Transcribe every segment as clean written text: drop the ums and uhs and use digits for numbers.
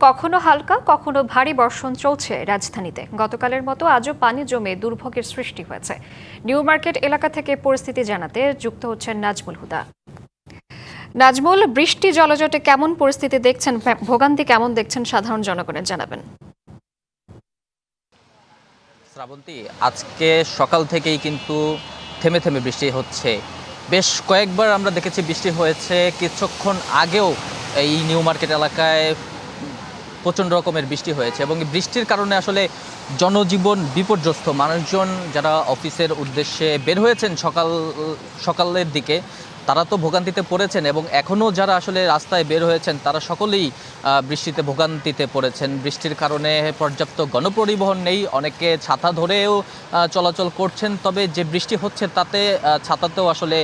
কখনো হালকা কখনো ভারী বর্ষণ চলছে রাজধানীতে। গতকালের মতো আজও পানি জমে দুর্ভোগের সৃষ্টি হয়েছে। নিউ মার্কেট এলাকা থেকে পরিস্থিতি জানাতে যুক্ত হচ্ছেন নাজমুল হুদা। নাজমুল, বৃষ্টি জলজটে কেমন পরিস্থিতি দেখছেন, ভোগান্তি কেমন দেখছেন সাধারণ জনগণের, জানাবেন। শ্রাবন্তী, আজকে সকাল থেকেই কিন্তু থেমে থেমে বৃষ্টি হচ্ছে। বেশ কয়েকবার আমরা দেখেছি বৃষ্টি হয়েছে। কিছুক্ষণ আগেও এই নিউ মার্কেট এলাকায় প্রচণ্ড রকমের বৃষ্টি হয়েছে এবং বৃষ্টির কারণে আসলে জনজীবন বিপর্যস্ত। মানুষজন যারা অফিসের উদ্দেশ্যে বের হয়েছেন সকালের দিকে, তারা তো ভোগান্তিতে পড়েছেন এবং এখনও যারা আসলে রাস্তায় বের হয়েছেন তারা সকলেই বৃষ্টিতে ভোগান্তিতে পড়েছেন। বৃষ্টির কারণে পর্যাপ্ত গণপরিবহন নেই, অনেকে ছাতা ধরেও চলাচল করছেন। তবে যে বৃষ্টি হচ্ছে তাতে ছাতাতেও আসলে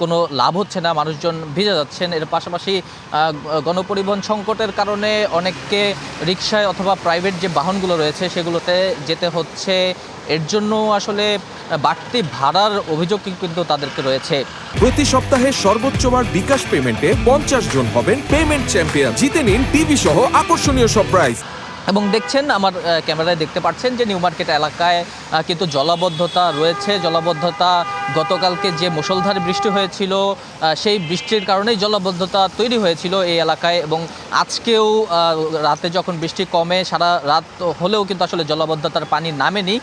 কোনো লাভ হচ্ছে না, মানুষজন ভিজে যাচ্ছেন। এর পাশাপাশি গণপরিবহন সংকটের কারণে অনেককে রিকশায় অথবা প্রাইভেট যে বাহনগুলো রয়েছে সেগুলোতে যেতে হচ্ছে। এর জন্য আসলে বাড়তি ভাড়ার অভিযোগ কিন্তু তাদেরকে রয়েছে। প্রতি সপ্তাহে সর্বোচ্চবার বিকাশ পেমেন্টে 50 জন হবেন পেমেন্ট চ্যাম্পিয়ন। জিতে নিন টিভি সহ আকর্ষণীয় সব প্রাইজ। এবং দেখছেন, আমার ক্যামেরায় দেখতে পাচ্ছেন যে নিউ মার্কেট এলাকায় কিন্তু জলাবদ্ধতা রয়েছে। জলাবদ্ধতা গতকালকে যে মুষলধারে বৃষ্টি হয়েছিল সেই বৃষ্টির কারণেই জলাবদ্ধতা তৈরি হয়েছিল এই এলাকায়। এবং আজকেও রাতে যখন বৃষ্টি কমে, সারা রাত হলেও কিন্তু আসলে জলাবদ্ধতার পানি নামেনি,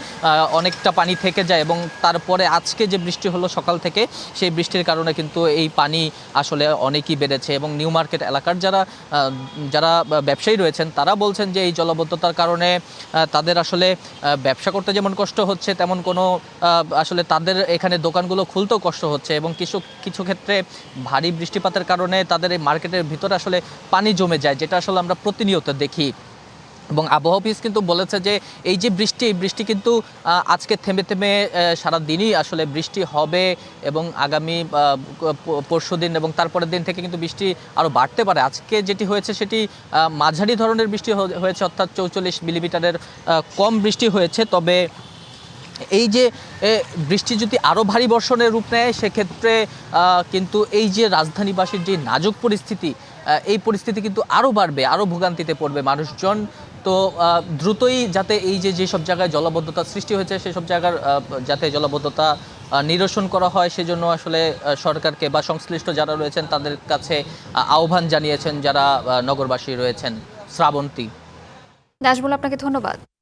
অনেকটা পানি থেকে যায়। এবং তারপরে আজকে যে বৃষ্টি হলো সকাল থেকে, সেই বৃষ্টির কারণে কিন্তু এই পানি আসলে অনেকই বেড়েছে। এবং নিউ মার্কেট এলাকার যারা ব্যবসায়ী রয়েছেন তারা বলছেন যে এই জলাবদ্ধতার কারণে তাদের আসলে ব্যবসা করতে যেমন কষ্ট হচ্ছে, তেমন কোনো আসলে তাদের এখানে দোকানগুলো খুলতেও কষ্ট হচ্ছে। এবং কিছু ক্ষেত্রে ভারী বৃষ্টিপাতের কারণে তাদের এই মার্কেটের ভিতরে আসলে পানি জমে যায়, যেটা আসলে আমরা প্রতিনিয়ত দেখি। এবং আবহাওয়া অফিস কিন্তু বলেছে যে এই যে বৃষ্টি কিন্তু আজকে থেমে থেমে সারা দিনই আসলে বৃষ্টি হবে এবং আগামী পরশু দিন এবং তারপরের দিন থেকে কিন্তু বৃষ্টি আরও বাড়তে পারে। আজকে যেটি হয়েছে সেটি মাঝারি ধরনের বৃষ্টি হয়েছে, অর্থাৎ 44 মিলিমিটারের কম বৃষ্টি হয়েছে। তবে এই যে বৃষ্টি যদি আরও ভারী বর্ষণের রূপ নেয় সেক্ষেত্রে কিন্তু এই যে রাজধানীবাসীর যে নাজুক পরিস্থিতি, এই পরিস্থিতি কিন্তু আরও বাড়বে, আরও ভোগান্তিতে পড়বে মানুষজন। তো দ্রুতই যাতে এই যেসব জায়গায় জলাবদ্ধতার সৃষ্টি হয়েছে সেসব জায়গার যাতে জলাবদ্ধতা নিরসন করা হয়, সেজন্য আসলে সরকারকে বা সংশ্লিষ্ট যারা রয়েছেন তাদের কাছে আহ্বান জানিয়েছেন যারা নগরবাসী রয়েছেন। শ্রাবন্তী। নাজমুল, আপনাকে ধন্যবাদ।